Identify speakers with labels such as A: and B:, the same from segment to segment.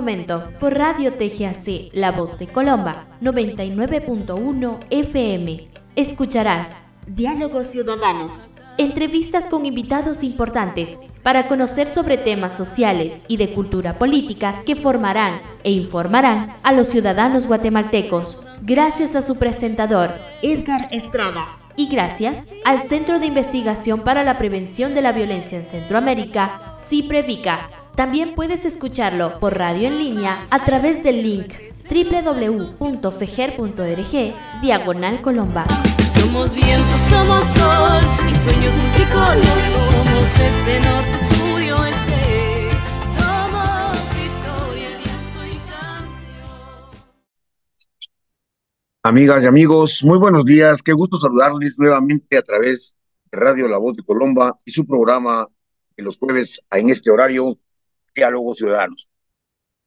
A: momento por Radio TGAC, La Voz de Colomba, 99.1 FM. Escucharás Diálogos Ciudadanos, entrevistas con invitados importantes para conocer sobre temas sociales y de cultura política que formarán e informarán a los ciudadanos guatemaltecos, gracias a su presentador, Edgar Estrada. Y gracias al Centro de Investigación para la Prevención de la Violencia en Centroamérica, CIPREVICA. También puedes escucharlo por radio en línea a través del link www.fejer.org/Colomba.
B: Somos viento, somos sol y sueños multicolor. Somos este norte, sur y oeste. Somos historia, lienzo y canción.
C: Amigas y amigos, muy buenos días. Qué gusto saludarles nuevamente a través de Radio La Voz de Colomba y su programa de los jueves en este horario, Diálogos Ciudadanos.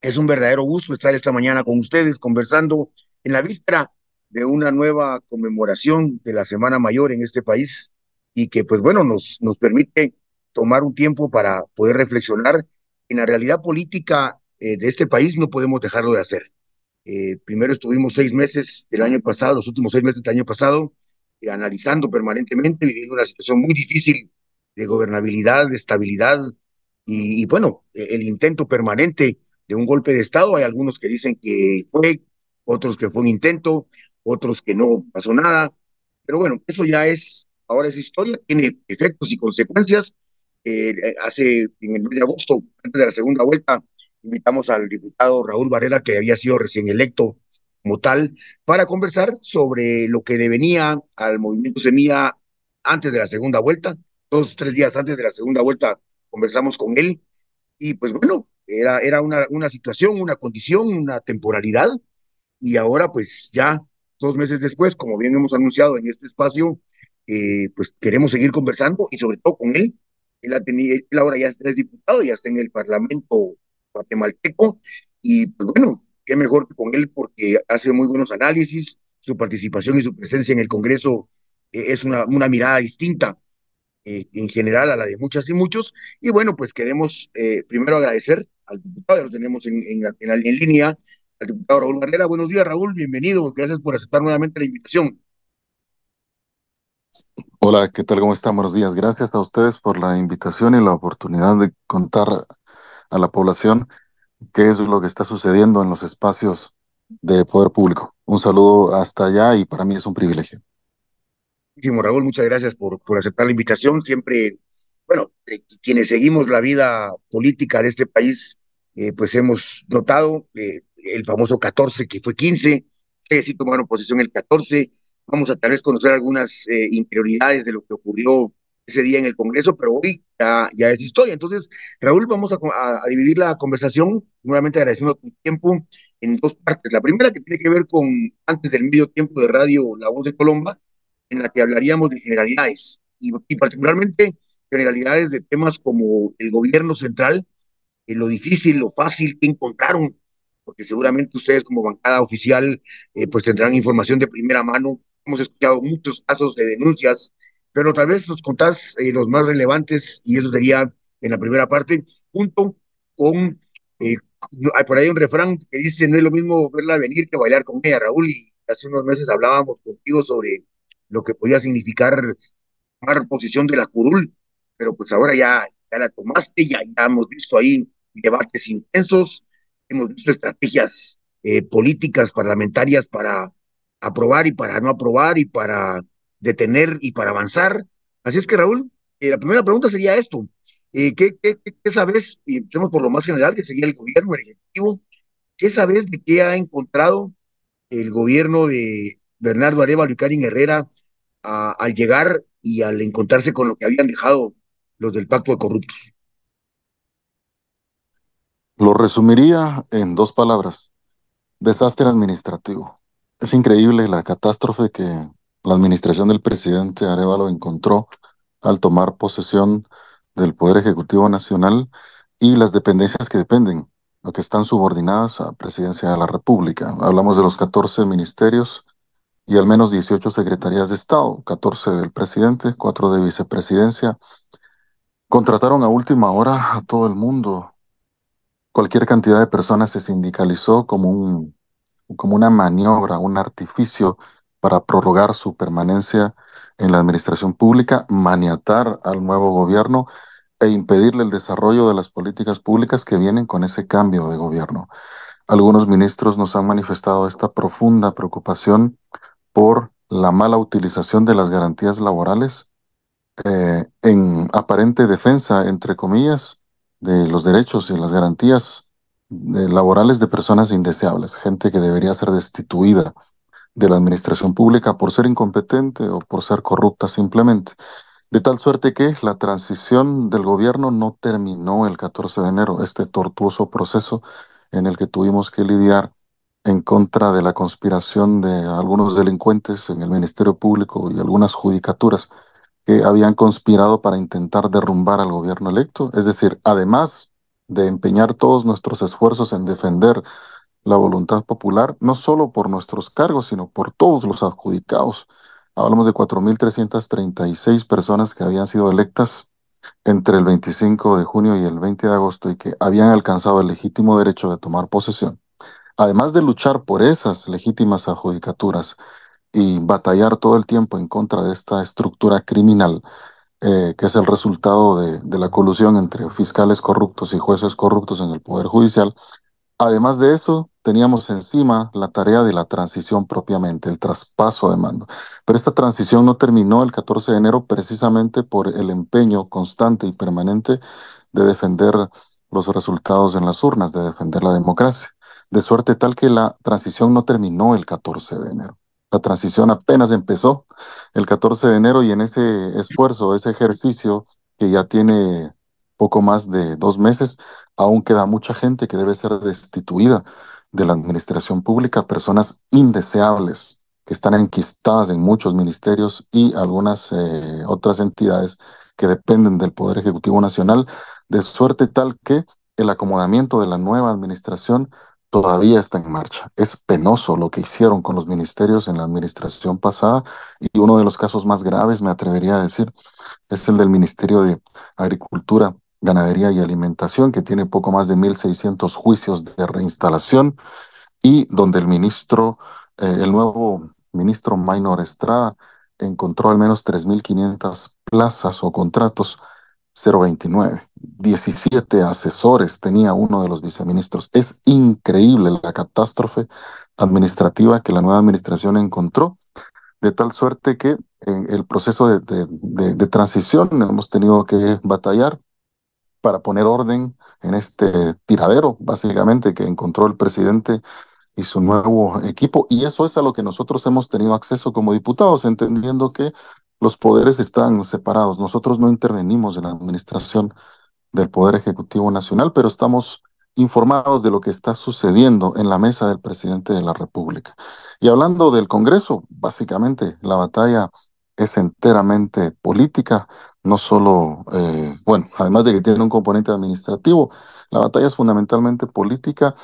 C: Es un verdadero gusto estar esta mañana con ustedes conversando en la víspera de una nueva conmemoración de la Semana Mayor en este país y que, pues bueno, nos permite tomar un tiempo para poder reflexionar en la realidad política de este país. No podemos dejarlo de hacer. Primero estuvimos 6 meses del año pasado, los últimos 6 meses del año pasado, analizando permanentemente, viviendo una situación muy difícil de gobernabilidad, de estabilidad y bueno, el intento permanente de un golpe de Estado. Hay algunos que dicen que fue, otros que fue un intento, otros que no pasó nada, pero bueno, eso ya ahora es historia, tiene efectos y consecuencias. En el mes de agosto, antes de la segunda vuelta, invitamos al diputado Raúl Varela, que había sido recién electo como tal, para conversar sobre lo que le venía al movimiento Semilla antes de la segunda vuelta. 2 o 3 días antes de la segunda vuelta conversamos con él y pues bueno, era una situación, una condición, una temporalidad y ahora pues ya 2 meses después, como bien hemos anunciado en este espacio, pues queremos seguir conversando y sobre todo con él. Él ahora ya es diputado, ya está en el Parlamento guatemalteco y pues bueno, qué mejor que con él porque hace muy buenos análisis, su participación y su presencia en el Congreso es una mirada distinta en general a la de muchas y muchos. Y bueno, pues queremos primero agradecer al diputado, ya lo tenemos en línea, al diputado Raúl Varela. Buenos días, Raúl, bienvenido, gracias por aceptar nuevamente la invitación.
D: Hola, ¿qué tal? ¿Cómo están? Buenos días. Gracias a ustedes por la invitación y la oportunidad de contar a la población qué es lo que está sucediendo en los espacios de poder público. Un saludo hasta allá y para mí es un privilegio.
C: Muchísimo, Raúl, muchas gracias por aceptar la invitación. Siempre, bueno, quienes seguimos la vida política de este país, pues hemos notado el famoso 14 que fue 15, ustedes sí tomaron posesión el 14. Vamos a tal vez conocer algunas interioridades de lo que ocurrió ese día en el Congreso, pero hoy ya es historia. Entonces, Raúl, vamos a dividir la conversación, nuevamente agradeciendo tu tiempo, en 2 partes. La primera que tiene que ver con antes del medio tiempo de Radio La Voz de Colomba, en la que hablaríamos de generalidades y particularmente generalidades de temas como el gobierno central, lo difícil, lo fácil que encontraron, porque seguramente ustedes como bancada oficial pues tendrán información de primera mano. Hemos escuchado muchos casos de denuncias, pero tal vez nos contás los más relevantes y eso sería en la primera parte, junto con, hay por ahí un refrán que dice, no es lo mismo verla venir que bailar con ella, Raúl, y hace unos meses hablábamos contigo sobre lo que podía significar tomar posición de la curul, pero pues ahora ya la tomaste, ya hemos visto ahí debates intensos, hemos visto estrategias políticas, parlamentarias para aprobar y para no aprobar y para detener y para avanzar. Así es que, Raúl, la primera pregunta sería esto. ¿Qué sabes? Y empecemos por lo más general, que sería el gobierno, el ejecutivo. ¿Qué sabes de qué ha encontrado el gobierno de Bernardo Arévalo y Karin Herrera al llegar y al encontrarse con lo que habían dejado los del Pacto de Corruptos?
D: Lo resumiría en 2 palabras: desastre administrativo. Es increíble la catástrofe que la administración del presidente Arévalo encontró al tomar posesión del Poder Ejecutivo Nacional y las dependencias que dependen, o que están subordinadas a Presidencia de la República. Hablamos de los 14 ministerios y al menos 18 secretarías de Estado, 14 del presidente, 4 de vicepresidencia. Contrataron a última hora a todo el mundo cualquier cantidad de personas se sindicalizó como una maniobra, un artificio para prorrogar su permanencia en la administración pública, maniatar al nuevo gobierno e impedirle el desarrollo de las políticas públicas que vienen con ese cambio de gobierno. Algunos ministros nos han manifestado esta profunda preocupación por la mala utilización de las garantías laborales en aparente defensa, entre comillas, de los derechos y las garantías laborales de personas indeseables, gente que debería ser destituida de la administración pública por ser incompetente o por ser corrupta simplemente. De tal suerte que la transición del gobierno no terminó el 14 de enero, este tortuoso proceso en el que tuvimos que lidiar en contra de la conspiración de algunos delincuentes en el Ministerio Público y algunas judicaturas que habían conspirado para intentar derrumbar al gobierno electo. Es decir, además de empeñar todos nuestros esfuerzos en defender la voluntad popular, no solo por nuestros cargos, sino por todos los adjudicados. Hablamos de 4.336 personas que habían sido electas entre el 25 de junio y el 20 de agosto y que habían alcanzado el legítimo derecho de tomar posesión. Además de luchar por esas legítimas adjudicaturas y batallar todo el tiempo en contra de esta estructura criminal, que es el resultado de la colusión entre fiscales corruptos y jueces corruptos en el Poder Judicial. Además de eso, teníamos encima la tarea de la transición propiamente, el traspaso de mando. Pero esta transición no terminó el 14 de enero precisamente por el empeño constante y permanente de defender los resultados en las urnas, de defender la democracia. De suerte tal que la transición no terminó el 14 de enero. La transición apenas empezó el 14 de enero y en ese esfuerzo, ese ejercicio que ya tiene poco más de 2 meses, aún queda mucha gente que debe ser destituida de la administración pública, personas indeseables que están enquistadas en muchos ministerios y algunas otras entidades que dependen del Poder Ejecutivo Nacional, de suerte tal que el acomodamiento de la nueva administración todavía está en marcha. Es penoso lo que hicieron con los ministerios en la administración pasada y uno de los casos más graves, me atrevería a decir, es el del Ministerio de Agricultura, Ganadería y Alimentación, que tiene poco más de 1.600 juicios de reinstalación y donde el nuevo ministro Maynor Estrada encontró al menos 3.500 plazas o contratos 029. 17 asesores tenía uno de los viceministros. Es increíble la catástrofe administrativa que la nueva administración encontró, de tal suerte que en el proceso de transición hemos tenido que batallar para poner orden en este tiradero, básicamente, que encontró el presidente y su nuevo equipo. Y eso es a lo que nosotros hemos tenido acceso como diputados, entendiendo que los poderes están separados. Nosotros no intervenimos en la administración del Poder Ejecutivo Nacional, pero estamos informados de lo que está sucediendo en la mesa del presidente de la República. Y hablando del Congreso, básicamente la batalla es enteramente política, no solo, bueno, además de que tiene un componente administrativo, la batalla es fundamentalmente política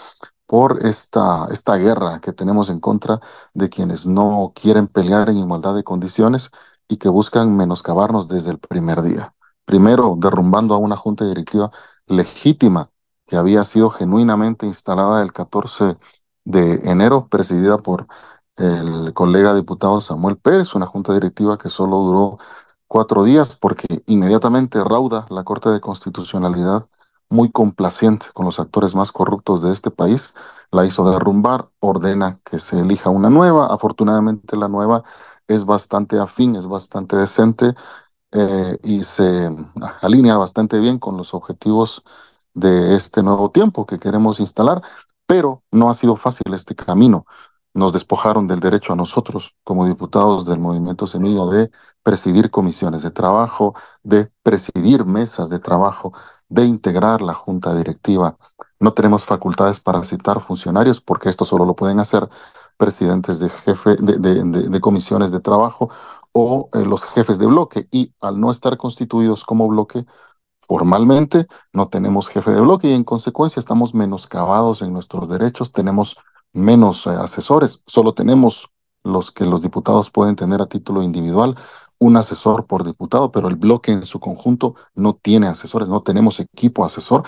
D: por esta guerra que tenemos en contra de quienes no quieren pelear en igualdad de condiciones y que buscan menoscabarnos desde el primer día. Primero, derrumbando a una junta directiva legítima que había sido genuinamente instalada el 14 de enero, presidida por el colega diputado Samuel Pérez, una junta directiva que solo duró 4 días porque inmediatamente rauda la Corte de Constitucionalidad, muy complaciente con los actores más corruptos de este país, la hizo derrumbar, ordena que se elija una nueva. Afortunadamente la nueva es bastante afín, es bastante decente y se alinea bastante bien con los objetivos de este nuevo tiempo que queremos instalar, pero no ha sido fácil este camino. Nos despojaron del derecho a nosotros, como diputados del Movimiento Semilla, de presidir comisiones de trabajo, de presidir mesas de trabajo, de integrar la junta directiva. No tenemos facultades para citar funcionarios porque esto solo lo pueden hacer presidentes de comisiones de trabajo o los jefes de bloque. Y al no estar constituidos como bloque, formalmente no tenemos jefe de bloque y en consecuencia estamos menoscabados en nuestros derechos, tenemos menos asesores, solo tenemos los que los diputados pueden tener a título individual, un asesor por diputado, pero el bloque en su conjunto no tiene asesores, no tenemos equipo asesor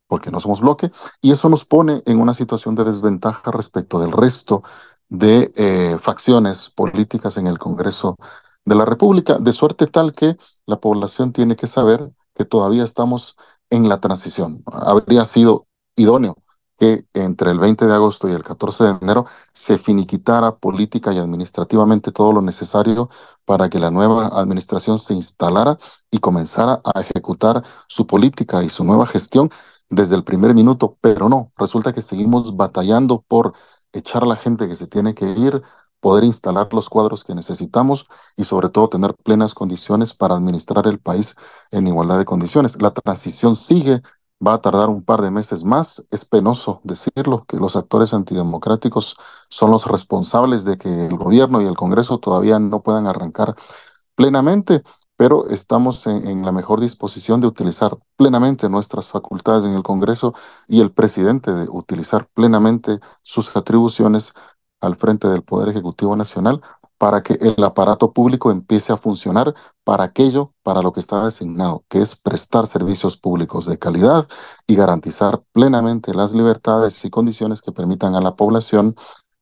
D: porque no somos bloque, y eso nos pone en una situación de desventaja respecto del resto de facciones políticas en el Congreso de la República, de suerte tal que la población tiene que saber que todavía estamos en la transición. Habría sido idóneo que entre el 20 de agosto y el 14 de enero se finiquitara política y administrativamente todo lo necesario para que la nueva administración se instalara y comenzara a ejecutar su política y su nueva gestión desde el primer minuto, pero no, resulta que seguimos batallando por echar a la gente que se tiene que ir, poder instalar los cuadros que necesitamos y sobre todo tener plenas condiciones para administrar el país en igualdad de condiciones. La transición sigue, va a tardar un par de meses más. Es penoso decirlo, que los actores antidemocráticos son los responsables de que el gobierno y el Congreso todavía no puedan arrancar plenamente, pero estamos en la mejor disposición de utilizar plenamente nuestras facultades en el Congreso y el presidente de utilizar plenamente sus atribuciones al frente del Poder Ejecutivo Nacional para que el aparato público empiece a funcionar para aquello para lo que está designado, que es prestar servicios públicos de calidad y garantizar plenamente las libertades y condiciones que permitan a la población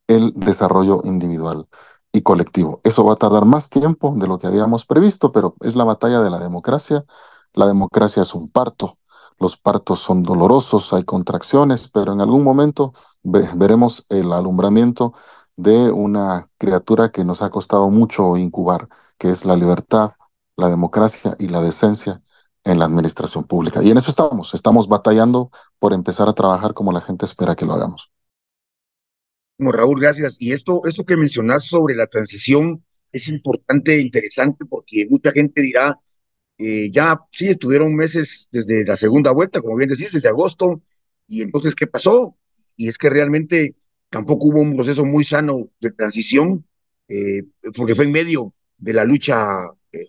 D: el desarrollo individual y colectivo. Eso va a tardar más tiempo de lo que habíamos previsto, pero es la batalla de la democracia. La democracia es un parto. Los partos son dolorosos, hay contracciones, pero en algún momento veremos el alumbramiento de una criatura que nos ha costado mucho incubar, que es la libertad, la democracia y la decencia en la administración pública. Y en eso estamos batallando por empezar a trabajar como la gente espera que lo hagamos.
C: Como Raúl, gracias. Y esto que mencionas sobre la transición es importante e interesante porque mucha gente dirá, ya sí estuvieron meses desde la segunda vuelta, como bien decís, desde agosto, y entonces, ¿qué pasó? Y es que realmente tampoco hubo un proceso muy sano de transición, eh, porque fue en medio de la lucha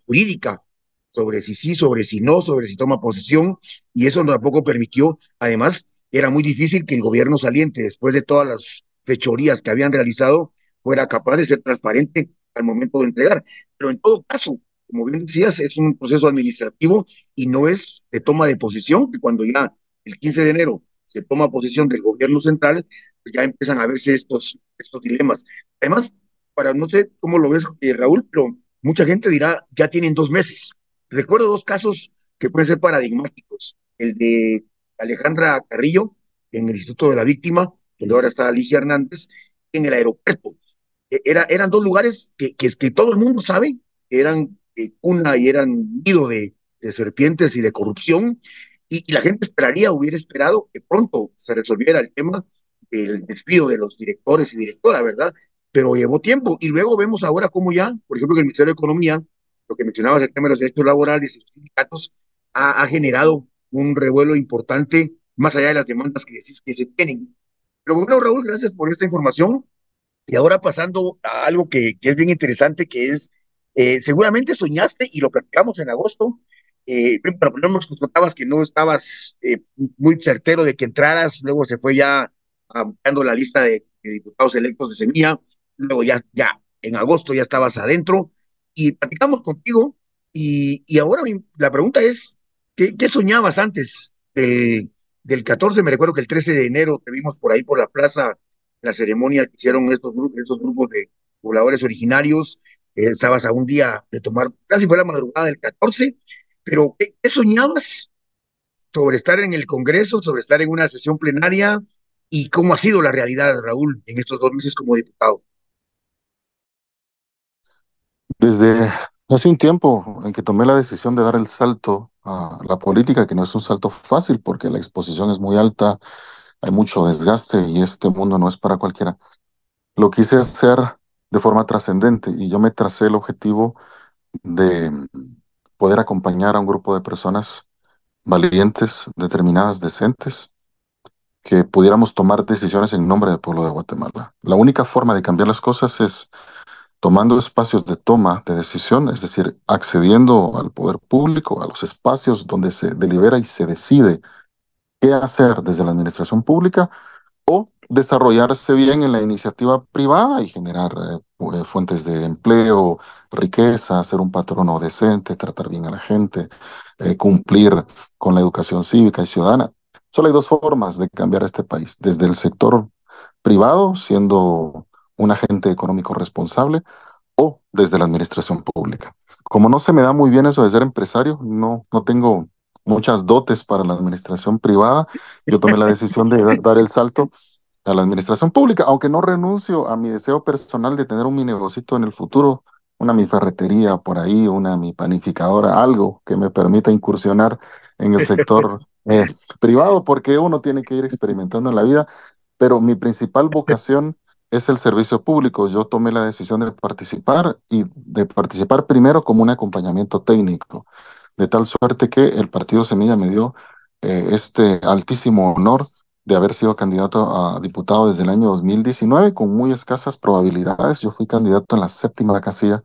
C: jurídica sobre si sí, sobre si no, sobre si toma posesión, y eso tampoco permitió, además, era muy difícil que el gobierno saliente, después de todas las fechorías que habían realizado, fuera capaz de ser transparente al momento de entregar. Pero en todo caso, como bien decías, es un proceso administrativo y no es de toma de posición, que cuando ya el 15 de enero se toma posesión del gobierno central, pues ya empiezan a verse estos dilemas. Además, para no sé cómo lo ves, Raúl, pero mucha gente dirá, ya tienen 2 meses. Recuerdo dos casos que pueden ser paradigmáticos. El de Alejandra Carrillo, en el Instituto de la Víctima, donde ahora está Alicia Hernández, en el aeropuerto. Eran dos lugares que todo el mundo sabe, eran cuna y eran nido de serpientes y de corrupción, y la gente hubiera esperado que pronto se resolviera el tema del despido de los directores y directoras, ¿verdad? Pero llevó tiempo, y luego vemos ahora cómo ya, por ejemplo, que el Ministerio de Economía, lo que mencionabas, el tema de los derechos laborales y los sindicatos, ha generado un revuelo importante, más allá de las demandas que decís que se tienen. Pero bueno, Raúl, gracias por esta información. Y ahora pasando a algo que es bien interesante, que es, seguramente soñaste, y lo platicamos en agosto, pero primero nos constatabas que no estabas muy certero de que entraras, luego se fue ya dando la lista de diputados electos de Semilla, luego ya en agosto ya estabas adentro, y platicamos contigo, y ahora la pregunta es, ¿qué soñabas antes del 14? Me recuerdo que el 13 de enero te vimos por ahí por la plaza, la ceremonia que hicieron estos grupos de pobladores originarios. Estabas a un día de tomar, casi fue la madrugada del 14, pero ¿qué soñabas sobre estar en el Congreso, sobre estar en una sesión plenaria, y cómo ha sido la realidad, Raúl, en estos 2 meses como diputado?
D: Desde hace un tiempo en que tomé la decisión de dar el salto a la política, que no es un salto fácil porque la exposición es muy alta, hay mucho desgaste y este mundo no es para cualquiera. Lo quise hacer de forma trascendente y yo me tracé el objetivo de poder acompañar a un grupo de personas valientes, determinadas, decentes, que pudiéramos tomar decisiones en nombre del pueblo de Guatemala. La única forma de cambiar las cosas es tomando espacios de toma de decisión, es decir, accediendo al poder público, a los espacios donde se delibera y se decide qué hacer desde la administración pública, o desarrollarse bien en la iniciativa privada y generar fuentes de empleo, riqueza, ser un patrono decente, tratar bien a la gente, cumplir con la educación cívica y ciudadana. Solo hay dos formas de cambiar este país, desde el sector privado, siendo un agente económico responsable, o desde la administración pública. Como no se me da muy bien eso de ser empresario, no tengo muchas dotes para la administración privada, yo tomé la decisión de dar el salto a la administración pública, aunque no renuncio a mi deseo personal de tener un mi negocito en el futuro, una mi ferretería por ahí, una mi panificadora, algo que me permita incursionar en el sector privado, porque uno tiene que ir experimentando en la vida, pero mi principal vocación es el servicio público. Yo tomé la decisión de participar y de participar primero como un acompañamiento técnico, de tal suerte que el Partido Semilla me dio este altísimo honor de haber sido candidato a diputado desde el año 2019 con muy escasas probabilidades. Yo fui candidato en la séptima casilla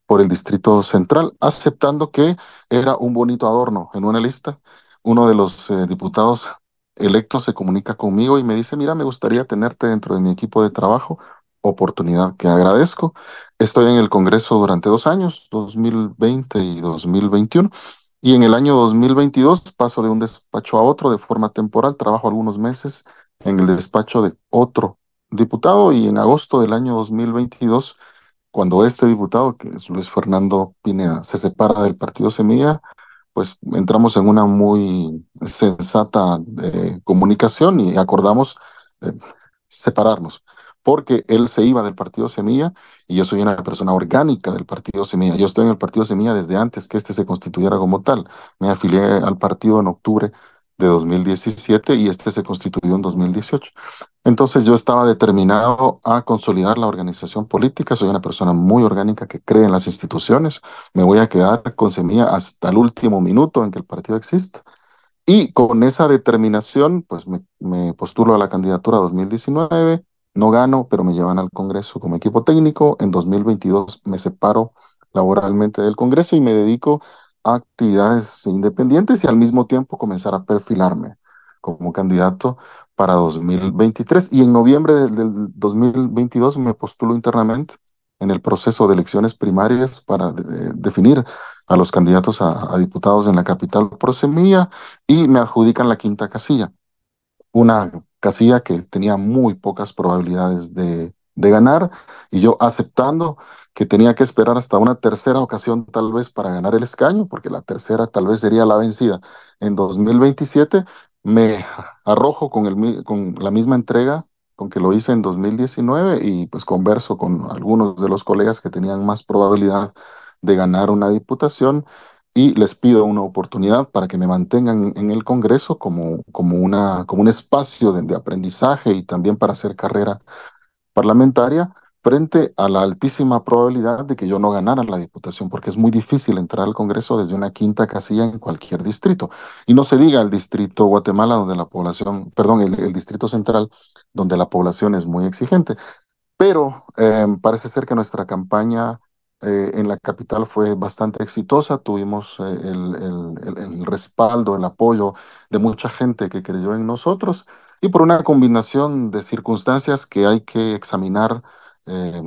D: por el Distrito Central, aceptando que era un bonito adorno en una lista. Uno de los diputados electos se comunica conmigo y me dice, mira, me gustaría tenerte dentro de mi equipo de trabajo, oportunidad que agradezco. Estoy en el Congreso durante 2 años, 2020 y 2021, y en el año 2022 paso de un despacho a otro de forma temporal, trabajo algunos meses en el despacho de otro diputado y en agosto del año 2022 cuando este diputado, que es Luis Fernando Pineda, se separa del Partido Semilla, pues entramos en una muy sensata comunicación y acordamos eh, separarnos, porque él se iba del Partido Semilla y yo soy una persona orgánica del Partido Semilla. Yo estoy en el Partido Semilla desde antes que este se constituyera como tal. Me afilié al partido en octubre de 2017 y este se constituyó en 2018. Entonces yo estaba determinado a consolidar la organización política. Soy una persona muy orgánica que cree en las instituciones. Me voy a quedar con Semilla hasta el último minuto en que el partido exista. Y con esa determinación, pues me postulo a la candidatura 2019, no gano, pero me llevan al Congreso como equipo técnico. En 2022 me separo laboralmente del Congreso y me dedico a actividades independientes y al mismo tiempo comenzar a perfilarme como candidato para 2023. Y en noviembre del 2022 me postulo internamente en el proceso de elecciones primarias para definir a los candidatos a diputados en la capital por Semilla y me adjudican la quinta casilla, una casilla que tenía muy pocas probabilidades de ganar y yo aceptando que tenía que esperar hasta una tercera ocasión tal vez para ganar el escaño, porque la tercera tal vez sería la vencida. En 2027 me arrojo con la misma entrega con que lo hice en 2019 y pues converso con algunos de los colegas que tenían más probabilidad de ganar una diputación y les pido una oportunidad para que me mantengan en el Congreso como un espacio de aprendizaje y también para hacer carrera parlamentaria frente a la altísima probabilidad de que yo no ganara la diputación, porque es muy difícil entrar al Congreso desde una quinta casilla en cualquier distrito. Y no se diga el distrito Guatemala, donde la población, perdón, el distrito central, donde la población es muy exigente. Pero parece ser que nuestra campaña en la capital fue bastante exitosa. Tuvimos el respaldo, el apoyo de mucha gente que creyó en nosotros y por una combinación de circunstancias que hay que examinar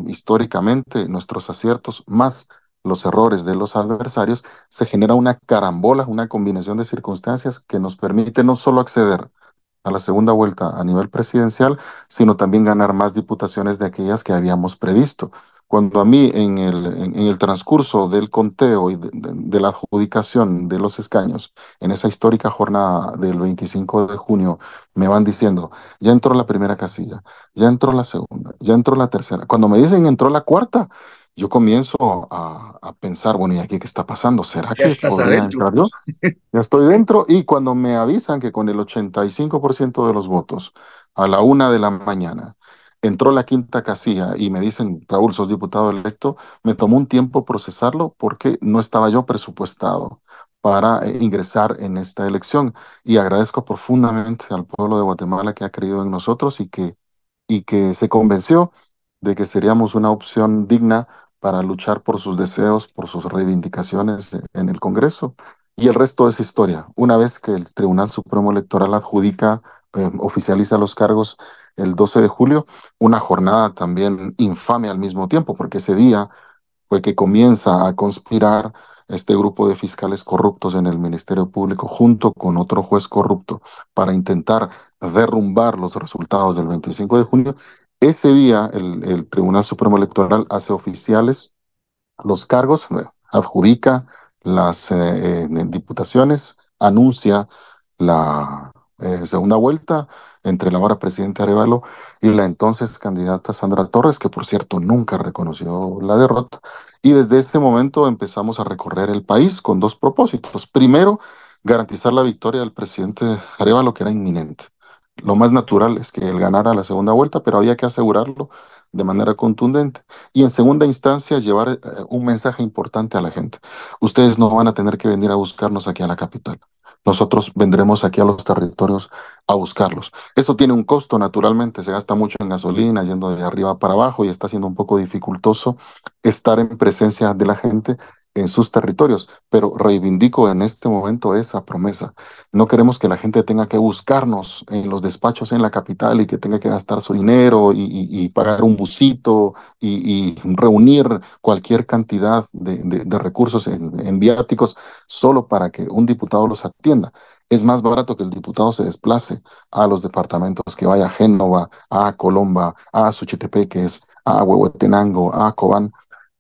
D: históricamente, nuestros aciertos más los errores de los adversarios, se genera una carambola, una combinación de circunstancias que nos permite no solo acceder a la segunda vuelta a nivel presidencial, sino también ganar más diputaciones de aquellas que habíamos previsto. Cuando a mí en el transcurso del conteo y de la adjudicación de los escaños, en esa histórica jornada del 25 de junio, me van diciendo, ya entró la primera casilla, ya entró la segunda, ya entró la tercera. Cuando me dicen entró la cuarta, yo comienzo a pensar, bueno, ¿y aquí qué está pasando? ¿Será
C: Ya
D: que
C: estás
D: podría
C: adentro.
D: entrar yo? Ya estoy dentro y cuando me avisan que con el 85% de los votos a la 1 de la mañana entró la quinta casilla y me dicen, Raúl, sos diputado electo, me tomó un tiempo procesarlo porque no estaba yo presupuestado para ingresar en esta elección y agradezco profundamente al pueblo de Guatemala que ha creído en nosotros y que se convenció de que seríamos una opción digna para luchar por sus deseos, por sus reivindicaciones en el Congreso. Y el resto es historia. Una vez que el Tribunal Supremo Electoral adjudica, oficializa los cargos el 12 de julio, una jornada también infame al mismo tiempo, porque ese día fue que comienza a conspirar este grupo de fiscales corruptos en el Ministerio Público junto con otro juez corrupto para intentar derrumbar los resultados del 25 de junio. Ese día el Tribunal Supremo Electoral hace oficiales los cargos, adjudica las diputaciones, anuncia la segunda vuelta entre la ahora presidenta Arevalo y la entonces candidata Sandra Torres, que por cierto nunca reconoció la derrota. Y desde ese momento empezamos a recorrer el país con dos propósitos. Primero, garantizar la victoria del presidente Arevalo, que era inminente. Lo más natural es que él ganara la segunda vuelta, pero había que asegurarlo de manera contundente. Y en segunda instancia, llevar un mensaje importante a la gente. Ustedes no van a tener que venir a buscarnos aquí a la capital. Nosotros vendremos aquí a los territorios a buscarlos. Esto tiene un costo, naturalmente, se gasta mucho en gasolina, yendo de arriba para abajo y está siendo un poco dificultoso estar en presencia de la gente en sus territorios, pero reivindico en este momento esa promesa. No queremos que la gente tenga que buscarnos en los despachos en la capital y que tenga que gastar su dinero y pagar un busito y reunir cualquier cantidad de recursos en viáticos solo para que un diputado los atienda. Es más barato que el diputado se desplace a los departamentos, que vaya a Génova, a Colomba, a Suchitepeques, a Huehuetenango, a Cobán.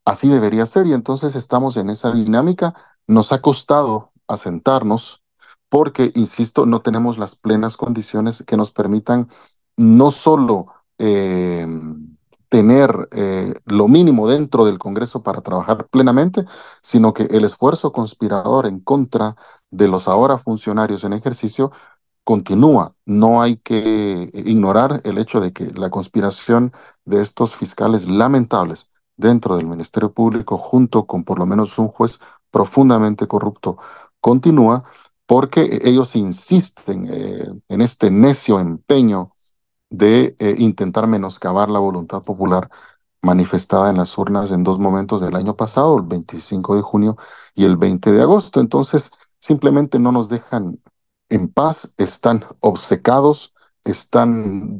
D: Así debería ser y entonces estamos en esa dinámica. Nos ha costado asentarnos porque, insisto, no tenemos las plenas condiciones que nos permitan no solo tener lo mínimo dentro del Congreso para trabajar plenamente, sino que el esfuerzo conspirador en contra de los ahora funcionarios en ejercicio continúa. No hay que ignorar el hecho de que la conspiración de estos fiscales lamentables dentro del Ministerio Público, junto con por lo menos un juez profundamente corrupto, continúa porque ellos insisten en este necio empeño de intentar menoscabar la voluntad popular manifestada en las urnas en dos momentos del año pasado, el 25 de junio y el 20 de agosto. Entonces, simplemente no nos dejan en paz, están obcecados, están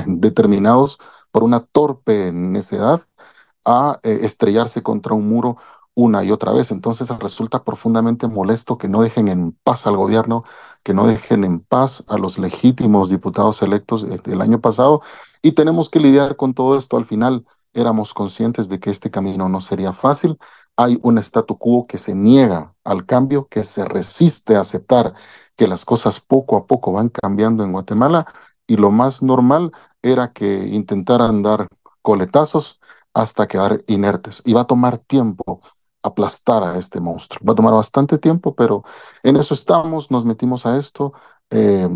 D: determinados por una torpe necedad a estrellarse contra un muro una y otra vez. Entonces resulta profundamente molesto que no dejen en paz al gobierno, que no dejen en paz a los legítimos diputados electos del año pasado y tenemos que lidiar con todo esto. Al final éramos conscientes de que este camino no sería fácil. Hay un statu quo que se niega al cambio, que se resiste a aceptar que las cosas poco a poco van cambiando en Guatemala y lo más normal era que intentaran dar coletazos hasta quedar inertes. Y va a tomar tiempo aplastar a este monstruo. Va a tomar bastante tiempo, pero en eso estamos, nos metimos a esto. Eh,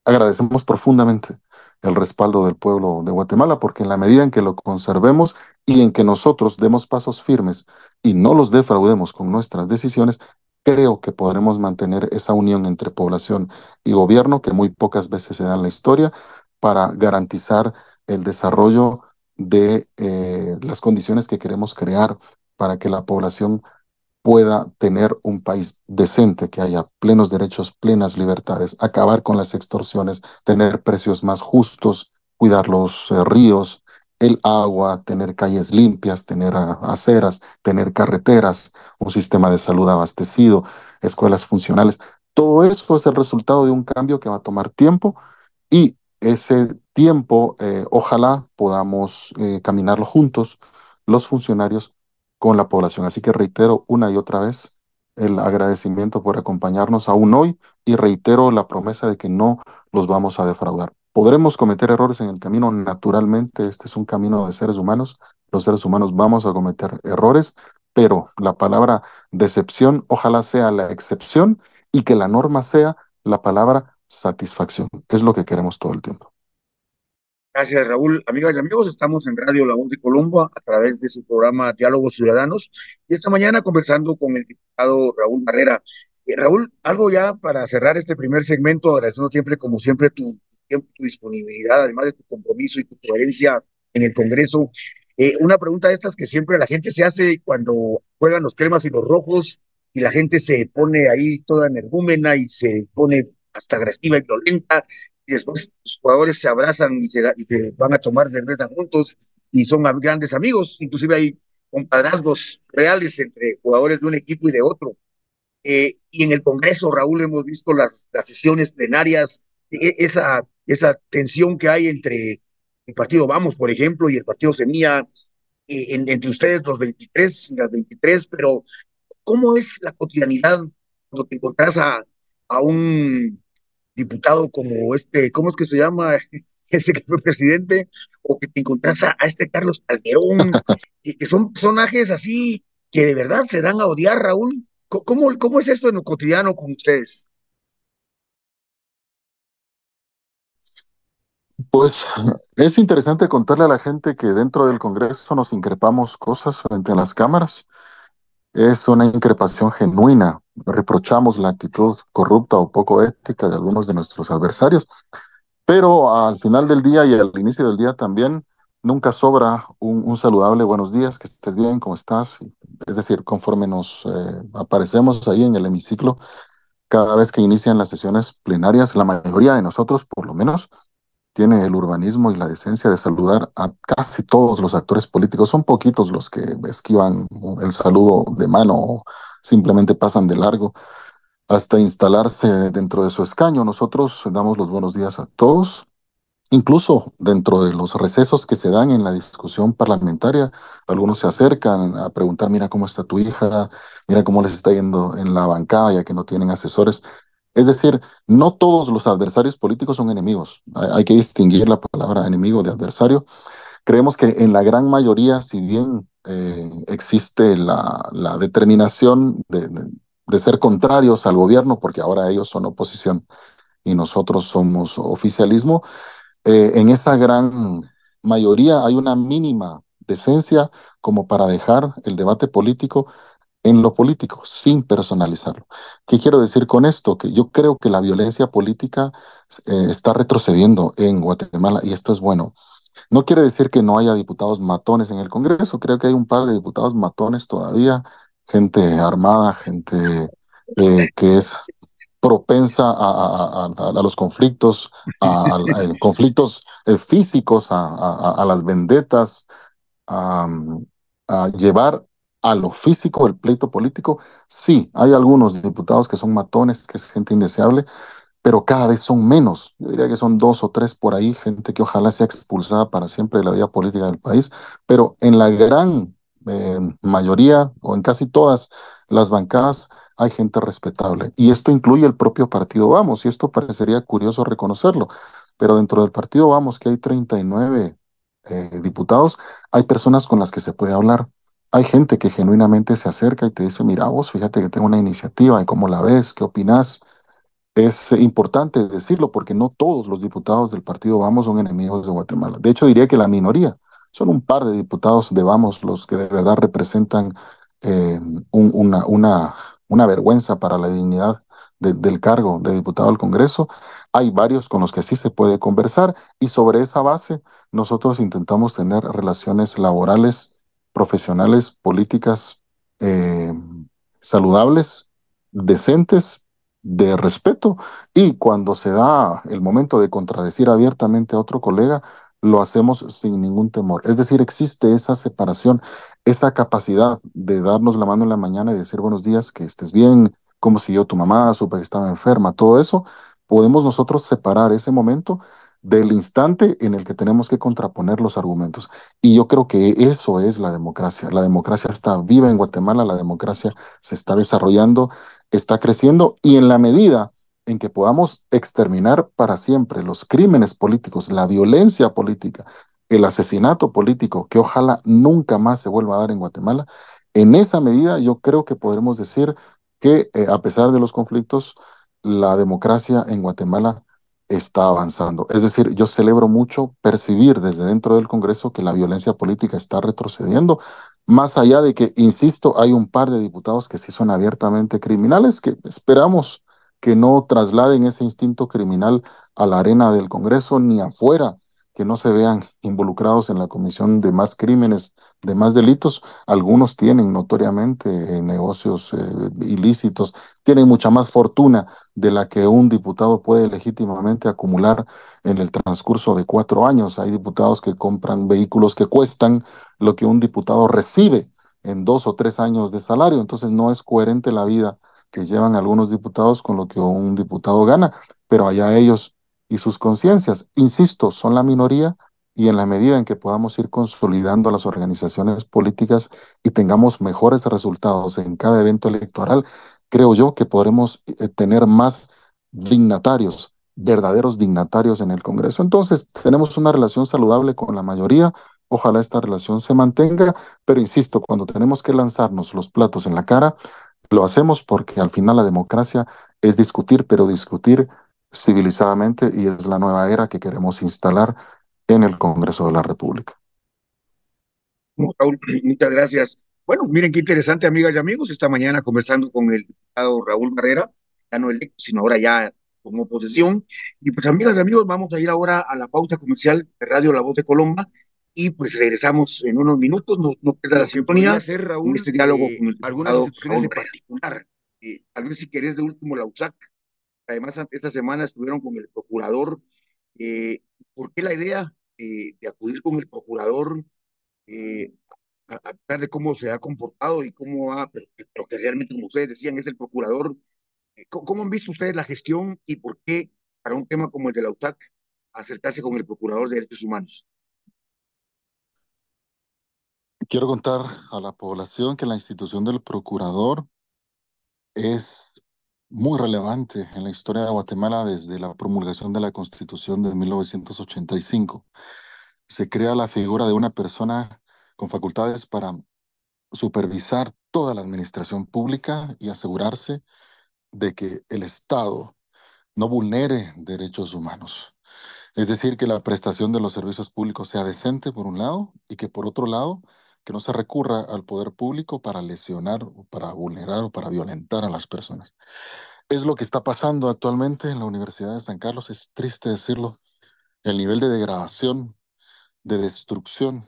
D: Agradecemos profundamente el respaldo del pueblo de Guatemala, porque en la medida en que lo conservemos y en que nosotros demos pasos firmes y no los defraudemos con nuestras decisiones, creo que podremos mantener esa unión entre población y gobierno que muy pocas veces se da en la historia para garantizar el desarrollo de las condiciones que queremos crear para que la población pueda tener un país decente, que haya plenos derechos, plenas libertades, acabar con las extorsiones, tener precios más justos, cuidar los ríos, el agua, tener calles limpias, tener aceras, tener carreteras, un sistema de salud abastecido, escuelas funcionales. Todo eso es el resultado de un cambio que va a tomar tiempo y ese tiempo, ojalá podamos caminarlo juntos, los funcionarios con la población. Así que reitero una y otra vez el agradecimiento por acompañarnos aún hoy y reitero la promesa de que no los vamos a defraudar. Podremos cometer errores en el camino, naturalmente, este es un camino de seres humanos, los seres humanos vamos a cometer errores, pero la palabra decepción ojalá sea la excepción y que la norma sea la palabra satisfacción. Es lo que queremos todo el tiempo.
C: Gracias, Raúl. Amigas y amigos, estamos en Radio La Voz de Colombia a través de su programa Diálogos Ciudadanos y esta mañana conversando con el diputado Raúl Barrera. Raúl, algo ya para cerrar este primer segmento, agradeciendo siempre, como siempre, tu tiempo, tu disponibilidad, además de tu compromiso y tu coherencia en el Congreso. Una pregunta de estas que siempre la gente se hace cuando juegan los cremas y los rojos y la gente se pone ahí toda energúmena y se pone hasta agresiva y violenta y después los jugadores se abrazan y se van a tomar cerveza juntos y son grandes amigos. Inclusive hay compadrazgos reales entre jugadores de un equipo y de otro. Y en el Congreso, Raúl, hemos visto las sesiones plenarias, esa tensión que hay entre el partido Vamos, por ejemplo, y el partido Semilla, entre ustedes los 23 y las 23, pero ¿cómo es la cotidianidad cuando te encontrás a un diputado como ¿cómo es que se llama? Ese que fue presidente, o que te encontrás a este Carlos Calderón, que son personajes así que de verdad se dan a odiar, Raúl. ¿Cómo es esto en lo cotidiano con ustedes?
D: Pues es interesante contarle a la gente que dentro del Congreso nos increpamos cosas frente a las cámaras. Es una increpación genuina. Reprochamos la actitud corrupta o poco ética de algunos de nuestros adversarios, pero al final del día y al inicio del día también nunca sobra un saludable buenos días, que estés bien, ¿cómo estás? Es decir, conforme nos aparecemos ahí en el hemiciclo, cada vez que inician las sesiones plenarias, la mayoría de nosotros, por lo menos, tiene el urbanismo y la decencia de saludar a casi todos los actores políticos. Son poquitos los que esquivan el saludo de mano o simplemente pasan de largo hasta instalarse dentro de su escaño. Nosotros damos los buenos días a todos, incluso dentro de los recesos que se dan en la discusión parlamentaria. Algunos se acercan a preguntar, mira cómo está tu hija, mira cómo les está yendo en la bancada ya que no tienen asesores. Es decir, no todos los adversarios políticos son enemigos. Hay que distinguir la palabra enemigo de adversario. Creemos que en la gran mayoría, si bien existe la determinación de ser contrarios al gobierno, porque ahora ellos son oposición y nosotros somos oficialismo, en esa gran mayoría hay una mínima decencia como para dejar el debate político en lo político, sin personalizarlo. ¿Qué quiero decir con esto? Que yo creo que la violencia política está retrocediendo en Guatemala y esto es bueno. No quiere decir que no haya diputados matones en el Congreso, creo que hay un par de diputados matones todavía, gente armada, gente que es propensa a los conflictos, a conflictos físicos, a las vendetas, a, a llevar a lo físico el pleito político. Sí, hay algunos diputados que son matones, que es gente indeseable, pero cada vez son menos. Yo diría que son dos o tres por ahí, gente que ojalá sea expulsada para siempre de la vida política del país, pero en la gran mayoría o en casi todas las bancadas hay gente respetable. Y esto incluye el propio partido Vamos, y esto parecería curioso reconocerlo, pero dentro del partido Vamos, que hay 39 diputados, hay personas con las que se puede hablar. Hay gente que genuinamente se acerca y te dice, mira vos, fíjate que tengo una iniciativa, ¿y cómo la ves? ¿Qué opinás? Es importante decirlo porque no todos los diputados del partido Vamos son enemigos de Guatemala. De hecho, diría que la minoría. Son un par de diputados de Vamos los que de verdad representan eh, un- una, una, una vergüenza para la dignidad del cargo de diputado al Congreso. Hay varios con los que sí se puede conversar y sobre esa base nosotros intentamos tener relaciones laborales, profesionales, políticas eh, saludables, decentes, de respeto, y cuando se da el momento de contradecir abiertamente a otro colega, lo hacemos sin ningún temor. Es decir, existe esa separación, esa capacidad de darnos la mano en la mañana y decir buenos días, que estés bien, cómo siguió tu mamá, supe que estaba enferma, todo eso. Podemos nosotros separar ese momento del instante en el que tenemos que contraponer los argumentos. Y yo creo que eso es la democracia. La democracia está viva en Guatemala, la democracia se está desarrollando, está creciendo, y en la medida en que podamos exterminar para siempre los crímenes políticos, la violencia política, el asesinato político, que ojalá nunca más se vuelva a dar en Guatemala, en esa medida yo creo que podremos decir que a pesar de los conflictos, la democracia en Guatemala está avanzando. Es decir, yo celebro mucho percibir desde dentro del Congreso que la violencia política está retrocediendo, más allá de que, insisto, hay un par de diputados que sí son abiertamente criminales, que esperamos que no trasladen ese instinto criminal a la arena del Congreso ni afuera, que no se vean involucrados en la comisión de más crímenes, de más delitos. Algunos tienen notoriamente negocios ilícitos, tienen mucha más fortuna de la que un diputado puede legítimamente acumular en el transcurso de 4 años. Hay diputados que compran vehículos que cuestan lo que un diputado recibe en 2 o 3 años de salario. Entonces no es coherente la vida que llevan algunos diputados con lo que un diputado gana, pero allá ellos y sus conciencias. Insisto, son la minoría y en la medida en que podamos ir consolidando las organizaciones políticas y tengamos mejores resultados en cada evento electoral, creo yo que podremos tener más dignatarios, verdaderos dignatarios en el Congreso. Entonces, tenemos una relación saludable con la mayoría. Ojalá esta relación se mantenga, pero insisto, cuando tenemos que lanzarnos los platos en la cara, lo hacemos porque al final la democracia es discutir, pero discutir civilizadamente y es la nueva era que queremos instalar en el Congreso de la República.
C: No, Raúl, muchas gracias. Bueno, miren qué interesante, amigas y amigos, esta mañana conversando con el diputado Raúl Barrera, ya no electo, sino ahora ya como oposición. Y pues, amigas y amigos, vamos a ir ahora a la pausa comercial de Radio La Voz de Colombia y pues regresamos en unos minutos, no pierda la sintonía hacer, Raúl, en este diálogo con el algunas diputado instituciones Raúl en Barrera. Particular. Tal vez si querés de último la USAC, además esta semana estuvieron con el procurador. Eh, ¿Por qué la idea de acudir con el procurador? eh, a pesar de cómo se ha comportado y cómo va, pero que realmente, como ustedes decían, es el procurador. ¿Cómo han visto ustedes la gestión y por qué, para un tema como el de la UTAC, acercarse con el procurador de derechos humanos?
D: Quiero contar a la población que la institución del procurador es muy relevante en la historia de Guatemala desde la promulgación de la Constitución de 1985. Se crea la figura de una persona con facultades para supervisar toda la administración pública y asegurarse de que el Estado no vulnere derechos humanos. Es decir, que la prestación de los servicios públicos sea decente, por un lado, y que por otro lado, que no se recurra al poder público para lesionar, o para vulnerar o para violentar a las personas. Es lo que está pasando actualmente en la Universidad de San Carlos. Es triste decirlo. El nivel de degradación, de destrucción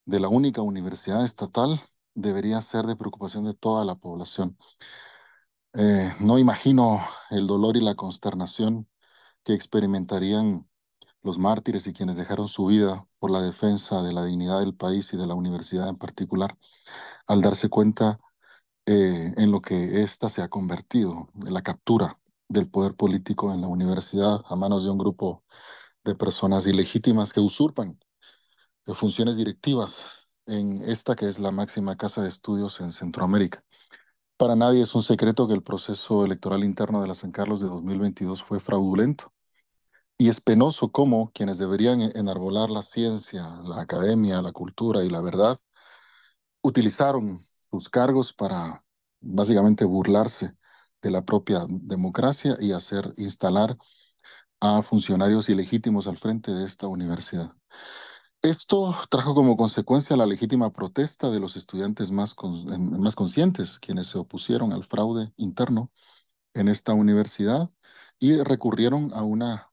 D: de la única universidad estatal debería ser de preocupación de toda la población. No imagino el dolor y la consternación que experimentarían los mártires y quienes dejaron su vida por la defensa de la dignidad del país y de la universidad en particular, al darse cuenta en lo que ésta se ha convertido, en la captura del poder político en la universidad a manos de un grupo de personas ilegítimas que usurpan funciones directivas en esta que es la máxima casa de estudios en Centroamérica. Para nadie es un secreto que el proceso electoral interno de la San Carlos de 2022 fue fraudulento. Y es penoso cómo quienes deberían enarbolar la ciencia, la academia, la cultura y la verdad, utilizaron sus cargos para básicamente burlarse de la propia democracia y hacer instalar a funcionarios ilegítimos al frente de esta universidad. Esto trajo como consecuencia la legítima protesta de los estudiantes más conscientes, quienes se opusieron al fraude interno en esta universidad y recurrieron a una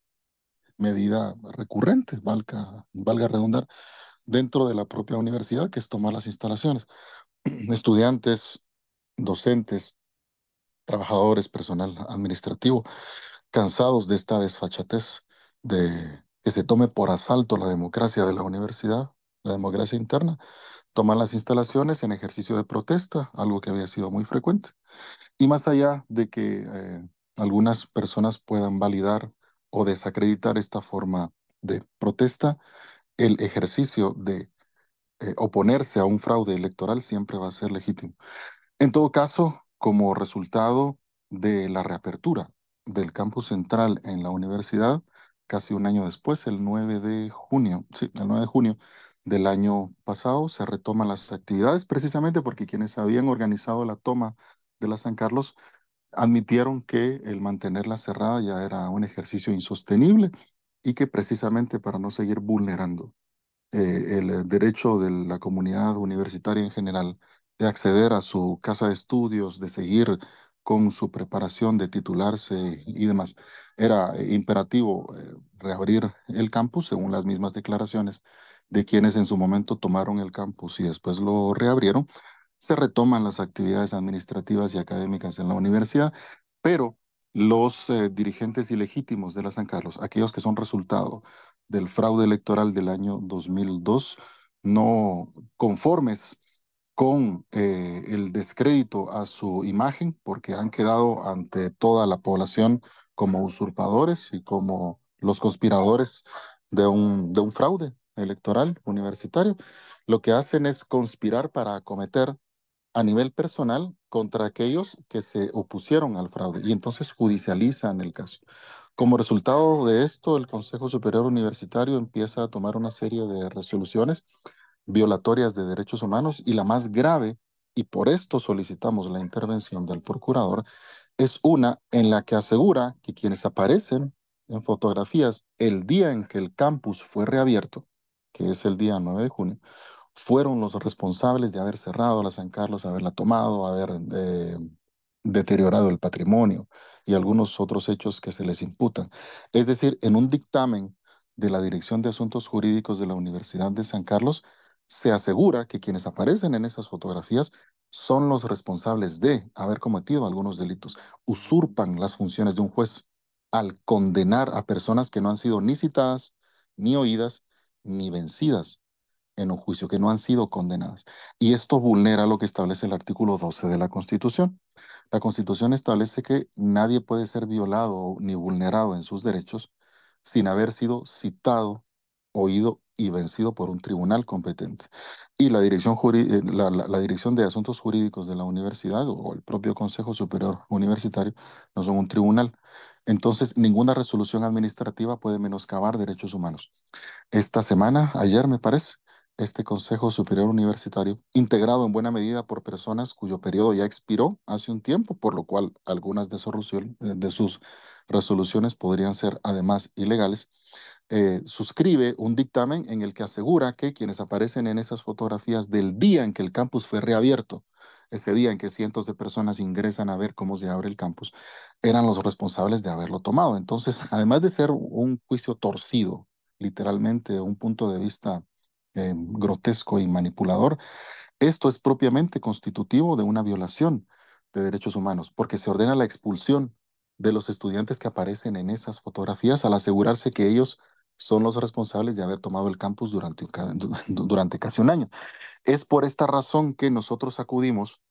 D: medida recurrente, valga redundar, dentro de la propia universidad, que es tomar las instalaciones. Estudiantes, docentes, trabajadores, personal administrativo, cansados de esta desfachatez de que se tome por asalto la democracia de la universidad, la democracia interna, toman las instalaciones en ejercicio de protesta, algo que había sido muy frecuente. Y más allá de que algunas personas puedan validar o desacreditar esta forma de protesta, el ejercicio de oponerse a un fraude electoral siempre va a ser legítimo. En todo caso, como resultado de la reapertura del campus central en la universidad, casi un año después, el 9 de junio, sí, el 9 de junio del año pasado, se retoman las actividades precisamente porque quienes habían organizado la toma de la San Carlos admitieron que el mantenerla cerrada ya era un ejercicio insostenible y que precisamente para no seguir vulnerando el derecho de la comunidad universitaria en general de acceder a su casa de estudios, de seguir con su preparación, de titularse y demás. Era imperativo reabrir el campus según las mismas declaraciones de quienes en su momento tomaron el campus y después lo reabrieron. Se retoman las actividades administrativas y académicas en la universidad, pero los dirigentes ilegítimos de la San Carlos, aquellos que son resultado del fraude electoral del año 2002, no conformes con el descrédito a su imagen, porque han quedado ante toda la población como usurpadores y como los conspiradores de un fraude electoral universitario. Lo que hacen es conspirar para acometer a nivel personal contra aquellos que se opusieron al fraude y entonces judicializan el caso. Como resultado de esto, el Consejo Superior Universitario empieza a tomar una serie de resoluciones violatorias de derechos humanos y la más grave, y por esto solicitamos la intervención del procurador, es una en la que asegura que quienes aparecen en fotografías el día en que el campus fue reabierto, que es el día 9 de junio, fueron los responsables de haber cerrado la San Carlos, haberla tomado, haber deteriorado el patrimonio y algunos otros hechos que se les imputan. Es decir, en un dictamen de la Dirección de Asuntos Jurídicos de la Universidad de San Carlos, se asegura que quienes aparecen en esas fotografías son los responsables de haber cometido algunos delitos, usurpan las funciones de un juez al condenar a personas que no han sido ni citadas, ni oídas, ni vencidas en un juicio, que no han sido condenadas. Y esto vulnera lo que establece el artículo 12 de la Constitución. La Constitución establece que nadie puede ser violado ni vulnerado en sus derechos sin haber sido citado, oído y vencido por un tribunal competente. Y la Dirección de Asuntos Jurídicos de la universidad o el propio Consejo Superior Universitario no son un tribunal. Entonces, ninguna resolución administrativa puede menoscabar derechos humanos. Esta semana, ayer me parece, este Consejo Superior Universitario, integrado en buena medida por personas cuyo periodo ya expiró hace un tiempo, por lo cual algunas de sus resoluciones podrían ser además ilegales, suscribe un dictamen en el que asegura que quienes aparecen en esas fotografías del día en que el campus fue reabierto, ese día en que cientos de personas ingresan a ver cómo se abre el campus, eran los responsables de haberlo tomado. Entonces, además de ser un juicio torcido, literalmente un punto de vista grotesco y manipulador, esto es propiamente constitutivo de una violación de derechos humanos, porque se ordena la expulsión de los estudiantes que aparecen en esas fotografías al asegurarse que ellos son los responsables de haber tomado el campus durante casi un año. Es por esta razón que nosotros acudimos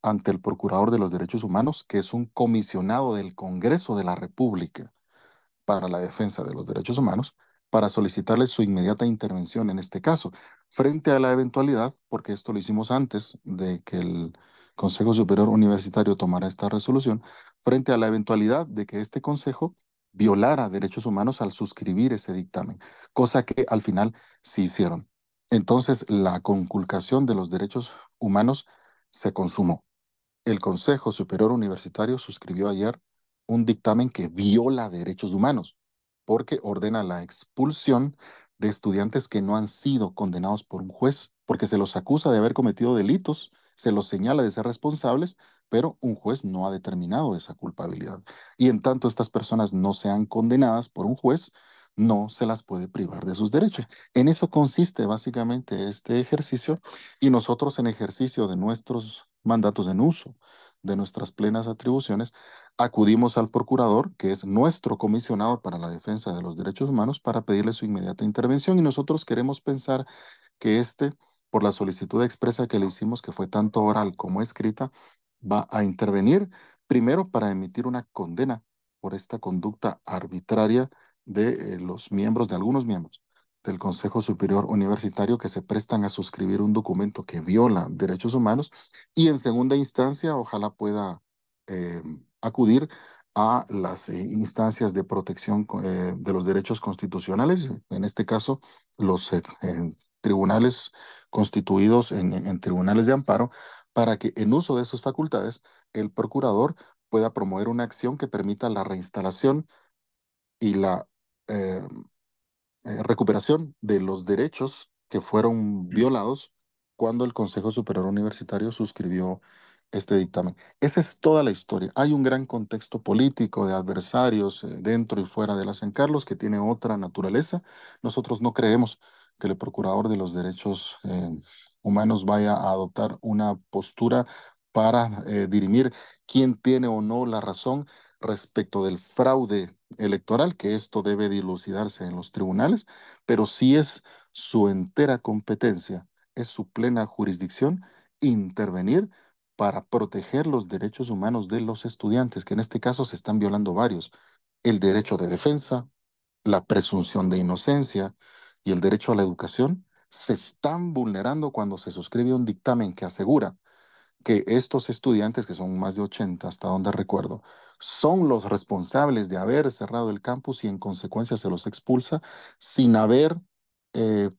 D: ante el Procurador de los Derechos Humanos, que es un comisionado del Congreso de la República para la defensa de los derechos humanos, para solicitarle su inmediata intervención en este caso, frente a la eventualidad, porque esto lo hicimos antes de que el Consejo Superior Universitario tomara esta resolución, frente a la eventualidad de que este Consejo violara derechos humanos al suscribir ese dictamen, cosa que al final sí hicieron. Entonces, la conculcación de los derechos humanos se consumó. El Consejo Superior Universitario suscribió ayer un dictamen que viola derechos humanos porque ordena la expulsión de estudiantes que no han sido condenados por un juez, porque se los acusa de haber cometido delitos, se los señala de ser responsables, pero un juez no ha determinado esa culpabilidad. Y en tanto estas personas no sean condenadas por un juez, no se las puede privar de sus derechos. En eso consiste básicamente este ejercicio y nosotros en ejercicio de nuestros mandatos en uso de nuestras plenas atribuciones, acudimos al procurador, que es nuestro comisionado para la defensa de los derechos humanos, para pedirle su inmediata intervención y nosotros queremos pensar que por la solicitud expresa que le hicimos, que fue tanto oral como escrita, va a intervenir primero para emitir una condena por esta conducta arbitraria de los miembros, de algunos miembros del Consejo Superior Universitario que se prestan a suscribir un documento que viola derechos humanos y en segunda instancia ojalá pueda eh, acudir a las instancias de protección de los derechos constitucionales, en este caso los tribunales constituidos en tribunales de amparo, para que en uso de sus facultades el procurador pueda promover una acción que permita la reinstalación y la eh, recuperación de los derechos que fueron violados cuando el Consejo Superior Universitario suscribió este dictamen. Esa es toda la historia. Hay un gran contexto político de adversarios dentro y fuera de la San Carlos que tiene otra naturaleza. Nosotros no creemos que el Procurador de los Derechos Humanos vaya a adoptar una postura para dirimir quién tiene o no la razón respecto del fraude electoral, que esto debe dilucidarse en los tribunales, pero sí es su entera competencia, es su plena jurisdicción intervenir para proteger los derechos humanos de los estudiantes, que en este caso se están violando varios: el derecho de defensa, la presunción de inocencia y el derecho a la educación. Se están vulnerando cuando se suscribe un dictamen que asegura que estos estudiantes, que son más de 80 hasta donde recuerdo, son los responsables de haber cerrado el campus y en consecuencia se los expulsa sin haber eh,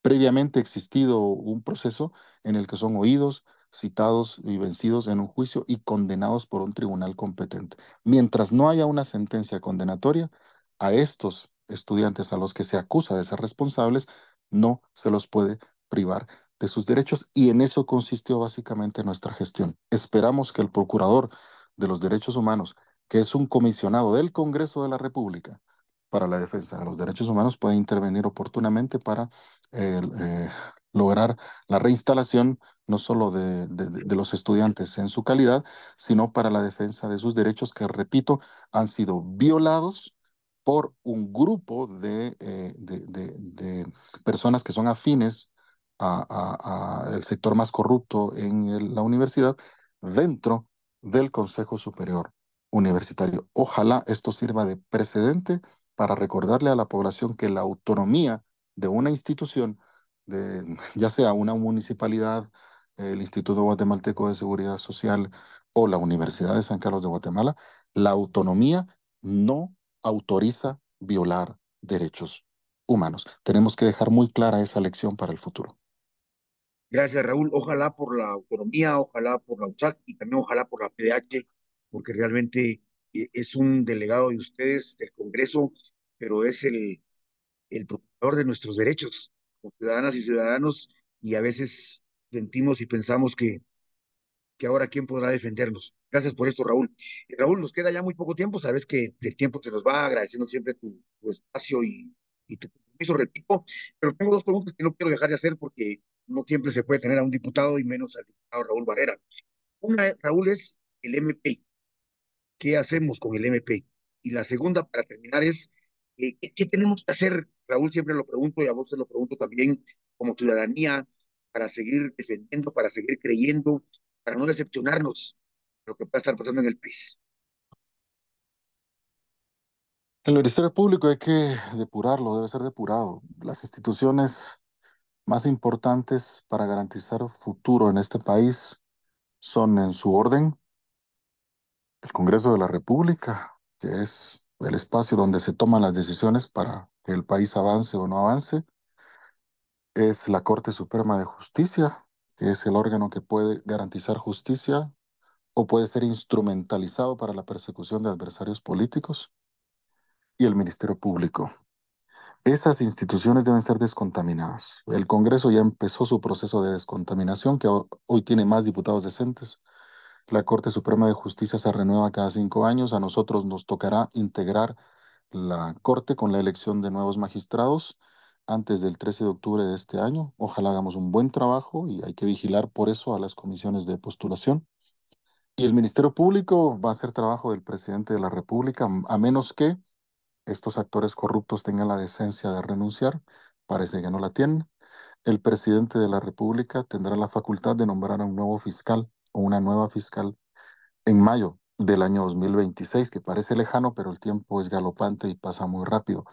D: previamente existido un proceso en el que son oídos, citados y vencidos en un juicio y condenados por un tribunal competente. Mientras no haya una sentencia condenatoria, a estos estudiantes a los que se acusa de ser responsables, no se los puede privar de sus derechos, y en eso consistió básicamente nuestra gestión. Esperamos que el Procurador de los Derechos Humanos, que es un comisionado del Congreso de la República para la defensa de los derechos humanos, pueda intervenir oportunamente para eh, eh, lograr la reinstalación no solo de los estudiantes en su calidad, sino para la defensa de sus derechos que, repito, han sido violados por un grupo de personas que son afines el sector más corrupto en la universidad dentro del Consejo Superior Universitario. Ojalá esto sirva de precedente para recordarle a la población que la autonomía de una institución, ya sea una municipalidad, el Instituto Guatemalteco de Seguridad Social o la Universidad de San Carlos de Guatemala, la autonomía no autoriza violar derechos humanos. Tenemos que dejar muy clara esa lección para el futuro.
C: Gracias, Raúl. Ojalá por la autonomía, ojalá por la USAC y también ojalá por la PDH, porque realmente es un delegado de ustedes del Congreso, pero es el procurador de nuestros derechos como ciudadanas y ciudadanos, y a veces sentimos y pensamos que ahora quién podrá defendernos. Gracias por esto, Raúl. Raúl, nos queda ya muy poco tiempo, sabes que el tiempo se nos va, agradeciendo siempre tu espacio y tu compromiso, repito, pero tengo dos preguntas que no quiero dejar de hacer porque no siempre se puede tener a un diputado y menos al diputado Raúl Barrera. Una, Raúl, es el MP. ¿Qué hacemos con el MP? Y la segunda, para terminar, es ¿qué tenemos que hacer? Raúl, siempre lo pregunto y a vos te lo pregunto también, como ciudadanía, para seguir defendiendo, para seguir creyendo, para no decepcionarnos de lo que pueda estar pasando en el país.
D: El Ministerio Público hay que depurarlo, debe ser depurado. Las instituciones más importantes para garantizar futuro en este país son, en su orden, el Congreso de la República, que es el espacio donde se toman las decisiones para que el país avance o no avance; es la Corte Suprema de Justicia, que es el órgano que puede garantizar justicia o puede ser instrumentalizado para la persecución de adversarios políticos; y el Ministerio Público. Esas instituciones deben ser descontaminadas. El Congreso ya empezó su proceso de descontaminación, que hoy tiene más diputados decentes. La Corte Suprema de Justicia se renueva cada 5 años. A nosotros nos tocará integrar la Corte con la elección de nuevos magistrados antes del 13 de octubre de este año. Ojalá hagamos un buen trabajo y hay que vigilar por eso a las comisiones de postulación. Y el Ministerio Público va a ser trabajo del presidente de la República, a menos que estos actores corruptos tengan la decencia de renunciar. Parece que no la tienen. El presidente de la República tendrá la facultad de nombrar a un nuevo fiscal o una nueva fiscal en mayo del año 2026, que parece lejano, pero el tiempo es galopante y pasa muy rápido.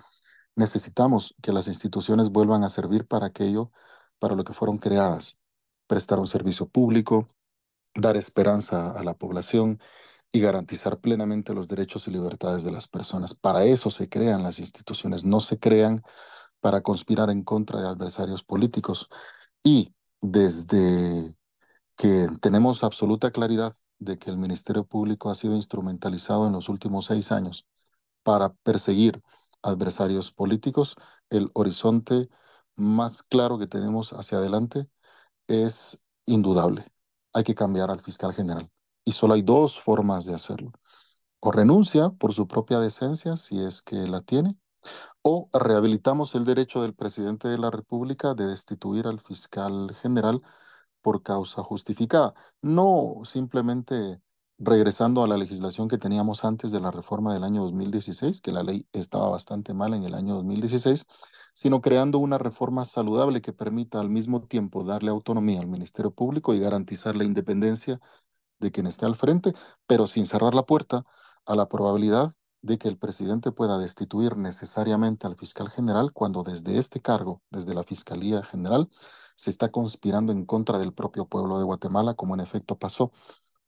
D: Necesitamos que las instituciones vuelvan a servir para aquello para lo que fueron creadas: prestar un servicio público, dar esperanza a la población y garantizar plenamente los derechos y libertades de las personas. Para eso se crean las instituciones, no se crean para conspirar en contra de adversarios políticos. Y desde que tenemos absoluta claridad de que el Ministerio Público ha sido instrumentalizado en los últimos 6 años para perseguir adversarios políticos, el horizonte más claro que tenemos hacia adelante es indudable: hay que cambiar al fiscal general. Y solo hay dos formas de hacerlo: o renuncia por su propia decencia, si es que la tiene, o rehabilitamos el derecho del presidente de la República de destituir al fiscal general por causa justificada. No simplemente regresando a la legislación que teníamos antes de la reforma del año 2016, que la ley estaba bastante mal en el año 2016, sino creando una reforma saludable que permita al mismo tiempo darle autonomía al Ministerio Público y garantizar la independencia de quien esté al frente, pero sin cerrar la puerta a la probabilidad de que el presidente pueda destituir necesariamente al fiscal general cuando desde este cargo, desde la Fiscalía General, se está conspirando en contra del propio pueblo de Guatemala, como en efecto pasó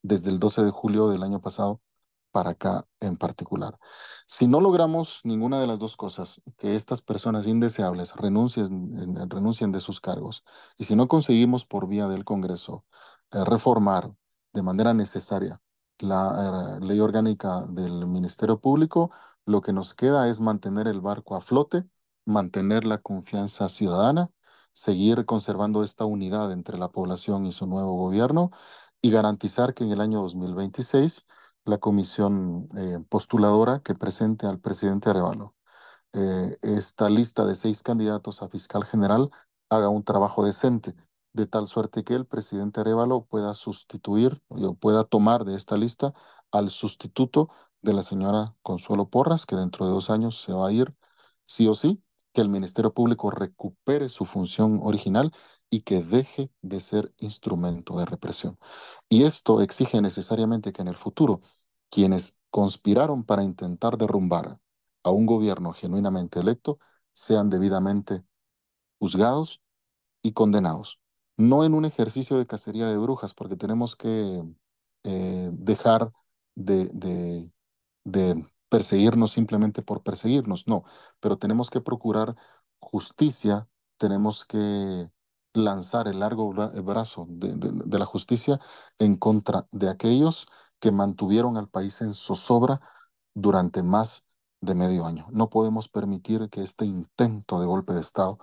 D: desde el 12 de julio del año pasado para acá en particular. Si no logramos ninguna de las dos cosas, que estas personas indeseables renuncien de sus cargos, y si no conseguimos por vía del Congreso reformar de manera necesaria la ley orgánica del Ministerio Público, lo que nos queda es mantener el barco a flote, mantener la confianza ciudadana, seguir conservando esta unidad entre la población y su nuevo gobierno y garantizar que en el año 2026 la comisión postuladora que presente al presidente Arevalo esta lista de 6 candidatos a fiscal general haga un trabajo decente, de tal suerte que el presidente Arevalo pueda sustituir o pueda tomar de esta lista al sustituto de la señora Consuelo Porras, que dentro de 2 años se va a ir sí o sí, que el Ministerio Público recupere su función original y que deje de ser instrumento de represión. Y esto exige necesariamente que en el futuro quienes conspiraron para intentar derrumbar a un gobierno genuinamente electo sean debidamente juzgados y condenados. No en un ejercicio de cacería de brujas, porque tenemos que dejar de perseguirnos simplemente por perseguirnos, no, pero tenemos que procurar justicia, tenemos que lanzar el largo brazo de la justicia en contra de aquellos que mantuvieron al país en zozobra durante más de medio año. No podemos permitir que este intento de golpe de Estado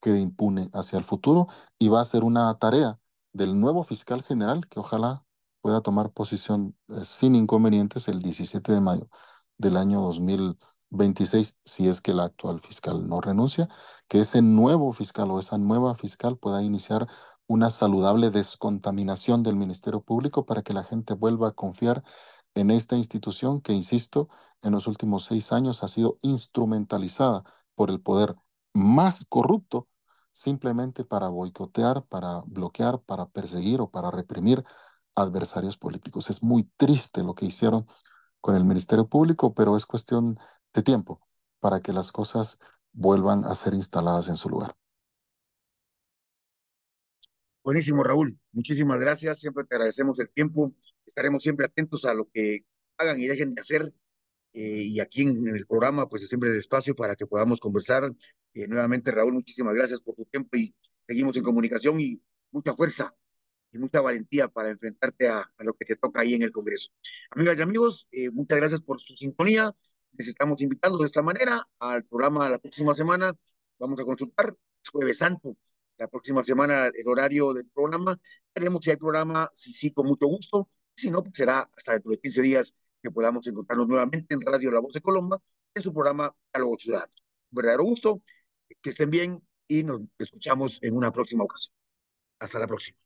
D: quede impune hacia el futuro y va a ser una tarea del nuevo fiscal general que ojalá pueda tomar posición sin inconvenientes el 17 de mayo del año 2026, si es que el actual fiscal no renuncia, que ese nuevo fiscal o esa nueva fiscal pueda iniciar una saludable descontaminación del Ministerio Público para que la gente vuelva a confiar en esta institución que, insisto, en los últimos 6 años ha sido instrumentalizada por el poder más corrupto simplemente para boicotear, para bloquear, para perseguir o para reprimir adversarios políticos. Es muy triste lo que hicieron con el Ministerio Público, pero es cuestión de tiempo para que las cosas vuelvan a ser instaladas en su lugar.
C: Buenísimo, Raúl. Muchísimas gracias. Siempre te agradecemos el tiempo. Estaremos siempre atentos a lo que hagan y dejen de hacer. Y aquí en el programa, pues siempre es espacio para que podamos conversar. Nuevamente, Raúl, muchísimas gracias por tu tiempo y seguimos en comunicación y mucha fuerza y mucha valentía para enfrentarte a lo que te toca ahí en el Congreso. Amigas y amigos, muchas gracias por su sintonía. Les estamos invitando de esta manera al programa la próxima semana. Vamos a consultar, es Jueves Santo. La próxima semana el horario del programa. Veremos si hay programa, si sí, con mucho gusto. Si no, pues será hasta dentro de 15 días que podamos encontrarnos nuevamente en Radio La Voz de Colombia, en su programa Diálogos Ciudadanos. Un verdadero gusto, que estén bien y nos escuchamos en una próxima ocasión. Hasta la próxima.